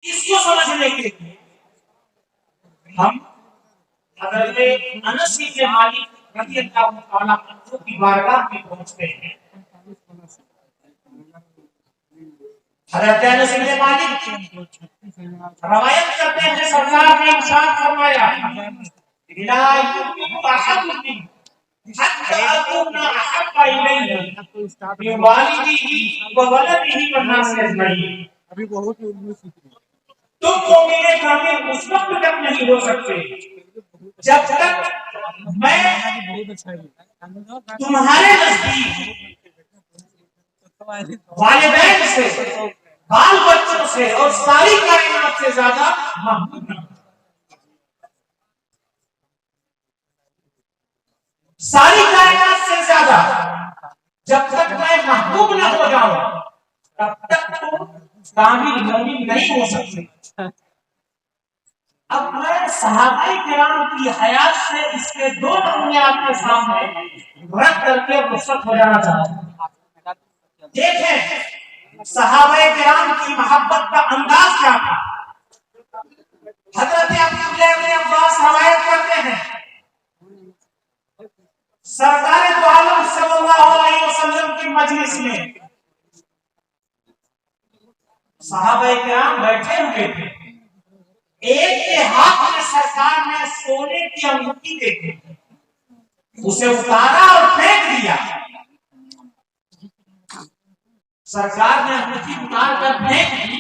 اس کو سمجھنے کے لیے ہم حضرت انس بن مالک رضی اللہ تعالیٰ عنہ کی بارگاہ میں پہنچتے ہیں. حضرت انس بن مالک روایت کرتے ہیں سرکار نے ارشاد فرمایا لا يؤمن احدكم حتى اكون احب اليه من والده وولده والناس اجمعين. تم مومن کامل اس وقت تک نہیں ہو سکتے جب تک میں تمہارے نزدیک والدین سے بال بچوں سے اور ساری کائنات سے زیادہ محبوب نہ ہوں. ساری کائنات سے زیادہ جب تک میں محبوب نہ ہو جاؤں تب تک تم کامل مومن نہیں ہو سکتے. اب میں صحابہ کرام کی حیات سے اس کے دو نمونے آپ کے سامنے رکھ کر کے رخصت ہو جانا چاہتا ہوں. دیکھیں صحابہ کرام کی محبت کا انداز کیا تھا. حضرت عبداللہ بن عباس روایت کرتے ہیں سرکار دو عالم صلی اللہ علیہ وسلم کی مجلس میں صحابہ کرام بیٹھے ہوئے تھے. ایک کے ہاتھ میں سرکار نے سونے کی انگوٹھی دیکھی, اسے اتارا اور پھینک دیا. سرکار نے انگوٹھی اتار کر پھینک دی.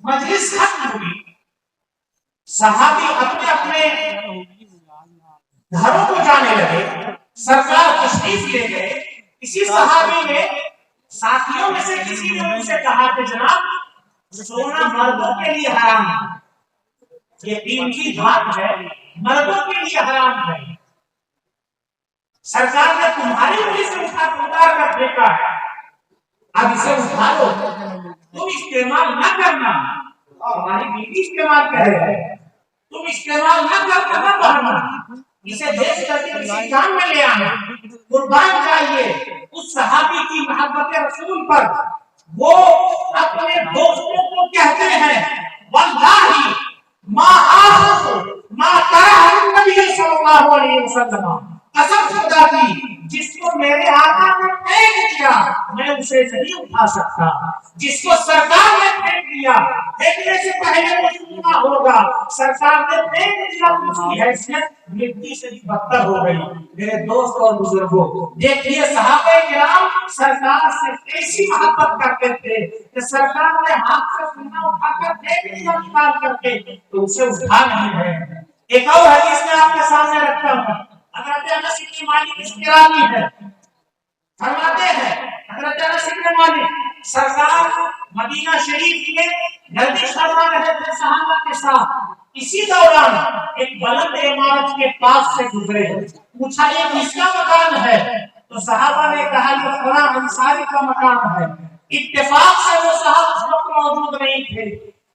مجلس ختم ہوئی. صحابی اپنے اپنے گھروں کو جانے لگے. سرکار تشریف لے گئے. کسی صحابی نے ساتھیوں میں سے کسی نے ان سے کہا کہ جناب سونا مردوں کے لیے حرام ہے, یہ قیمتی دھات ہے, مردوں کے لیے حرام ہے. سرکار نے تمہاری انگلی سے اتار کر پھینکا ہے, اب اسے اٹھا لو, تم استعمال نہ کرنا. اور ہماری بیوی استعمال کرے, تم استعمال نہ کرنا, نہ پہننا. اسے دیکھ کر کے کسی کام میں لے آنا. قربان جائیے اس صحابی کی محبت رسول پر. وہ اپنے دوستوں کو کہتے ہیں واللہ ما آخذ ما کرہ النبی صلی اللہ علیہ وسلم, قسم خدا کی جس کو میرے آقا نے پھینک دیا میں اسے نہیں اٹھا سکتا. جس کو سرکار نے پھینک دیا پھینکنے سے پہلے وہ سننا ہوگا. سرکار نے پھینک دیا, اس کی حیثیت مٹی سے بھی بدتر ہو گئی. میرے دوست اور بزرگوں دیکھیے صحابہ کرام سرکار سے کیسی محبت کرتے تھے کہ سرکار نے ہاتھ سے سننا اٹھا کر پھینک دیا نکال کر کے تو اسے اٹھا نہیں ہے. ایک اور حدیث میں آپ کے سامنے رکھتا ہوں. حضرت انس بن مالک اس کی راوی ہے, فرماتے ہیں حضرت انس بن مالک سرکار مدینہ شریف میں گردش فرما رہے تھے صحابہ کے ساتھ. اسی دوران ایک بلند عمارت کے پاس سے گزرے. پوچھا یہ کس کا مکان ہے؟ تو صحابہ نے کہا یہ فلاں انصاری کا مکان ہے. اتفاق سے وہ صاحب اس وقت موجود نہیں تھے.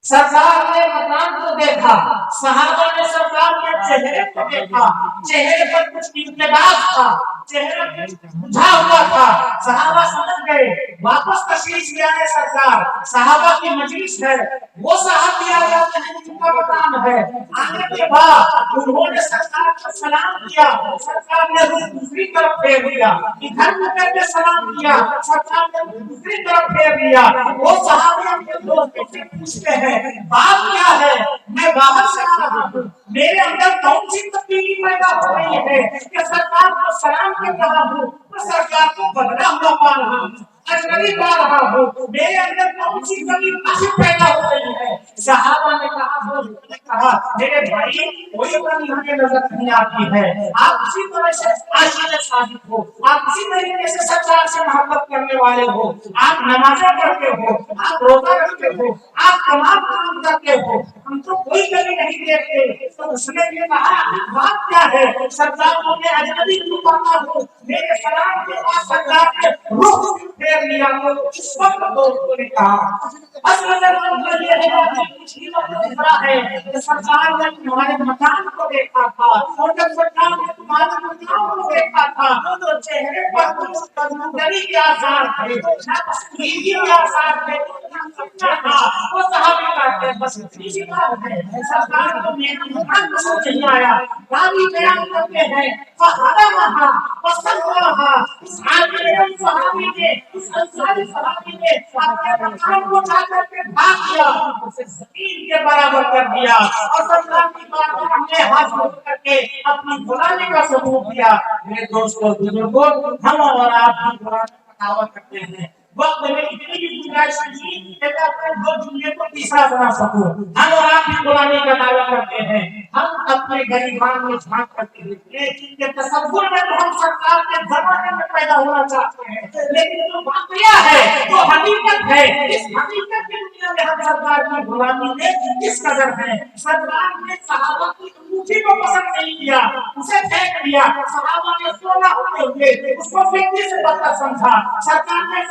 سرکار نے مکان کو دیکھا, صحابہ نے سرکار کے چہرے کو دیکھا, چہرے پر کچھ امتیاز تھا, چہرے پر بجھا ہوا تھا. صحابہ سمجھ گئے واپس تشریف لے آئے سرکار. صحابہ کی مجلس ہے, وہ صحابی آ جاتے ہیں جن کا مکان ہے. آنے کے بعد انہوں نے سرکار کو سلام کیا, سرکار نے رخ دوسری طرف پھیر دیا. ادھر کو کر کے سلام کیا, سرکار نے دوسری طرف پھیر دیا. وہ صحابی اپنے دوستوں سے پوچھتے ہیں بات کیا ہے؟ میں باہر سے آ رہا ہوں, میرے اندر کون سی تبدیلی پیدا ہو رہی ہے کہ سرکار کو سلام کر رہا ہوں, سرکار کو بدلا ہوا پا رہا ہوں, اجنبی پا رہا ہوں, میرے اندر کون سی کمی پیدا ہو رہی ہے؟ صحابہ نے کہا میرے بھائی کوئی کمی ہمیں نظر نہیں آتی ہے. آپ اسی طرح سے عاشق صادق ہو, آپ اسی طریقے سے سرکار سے محبت کرنے والے ہو, آپ نمازیں پڑھتے ہو, آپ روزہ رکھتے ہو, آپ تمام کام کرتے ہو, ہم تو کوئی کمی نہیں دیکھتے. تو اس نے یہ کہا بات کیا ہے؟ سرکار کو میں اجنبی کیوں پاتا ہوں؟ میرے سلام کے بعد سرکار نے رخ پھیر لیا. تو اس وقت دوستوں نے کہا اصل میں یہ ہے کچھ ہی وقت گزرا ہے کہ سرکار نے تمہارے مکان کو دیکھا تھا, اور جب سرکار نے تمہارے مکان کو دیکھا تھا تو چہرے پر کچھ تندری کے آثار تھے, نہ پسندیدگی کے آثار تھے, کیا تھا وہ صحابی کا ہے، بس اسی بات ہے۔ سرکار کو میرا مقام پسند نہیں آیا، راوی بیان کرتے ہیں فہدمہا وسلمہا، اس عالم صحابی نے، اس انصاری صحابی نے اپنے مقام کو جا کر کے بھاگ دیا، اسے زمین کے برابر کر دیا اور سرکار کی بارگاہ میں ہاتھ جوڑ کر کے اپنی غلامی کا ثبوت دیا۔ میرے دوستوں بزرگوں، ہم اور آپ بھی قرآن کا دعویٰ کرتے ہیں، وقت میں اتنی بھی گنجائش نہیں کہ میں اپنے دو جملے کو تیسرا بنا سکوں۔ ہم اور آپ بھی غلامی کا دعویٰ کرتے ہیں، ہم اپنے گریبان میں جھانک کر کے دیکھیں کہ تصور میں تو ہم سرکار کے زمانے میں پیدا ہونا چاہتے ہیں، لیکن جو واقعہ ہے، جو حقیقت ہے، اس حقیقت کی دنیا میں ہم سرکار کی غلامی میں کس قدر ہیں۔ سرکار نے صحابہ کی انگوٹھی کو پسند نہیں کیا، اسے پھینک دیا۔ صحابہ نے سونا ہوتے ہوئے اس کو فکری سے بدتر سمجھا۔ سرکار نے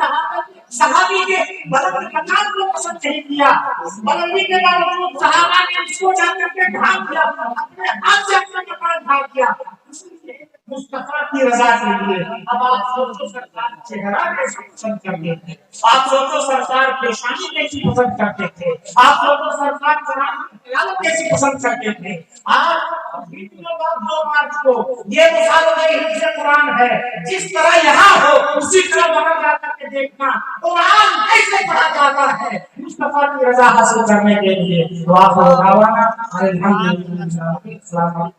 صحابی کے بلند مقام کو پسند نہیں کیا، بلندی کے باوجود صحابہ نے اس کو جا کر کے ڈھانپ دیا، اپنے ہاتھ سے اپنا مقام ڈھانپ دیا مصطفیٰ کی رضا کے لیے۔ اب آپ سوچو سرکار چہرہ کیسے پسند کرتے تھے، آپ سوچو سرکار پیشانی کیسی پسند کرتے تھے، آپ سوچو سرکار قیادت کیسی پسند کرتے تھے۔ آپ مارچ کو یہ مثال حفظ قرآن ہے، جس طرح یہاں ہو اسی طرح وہاں جا کر کے دیکھنا قرآن کیسے پڑھا جاتا ہے مصطفیٰ کی رضا حاصل کرنے کے لیے۔ الحمدللہ۔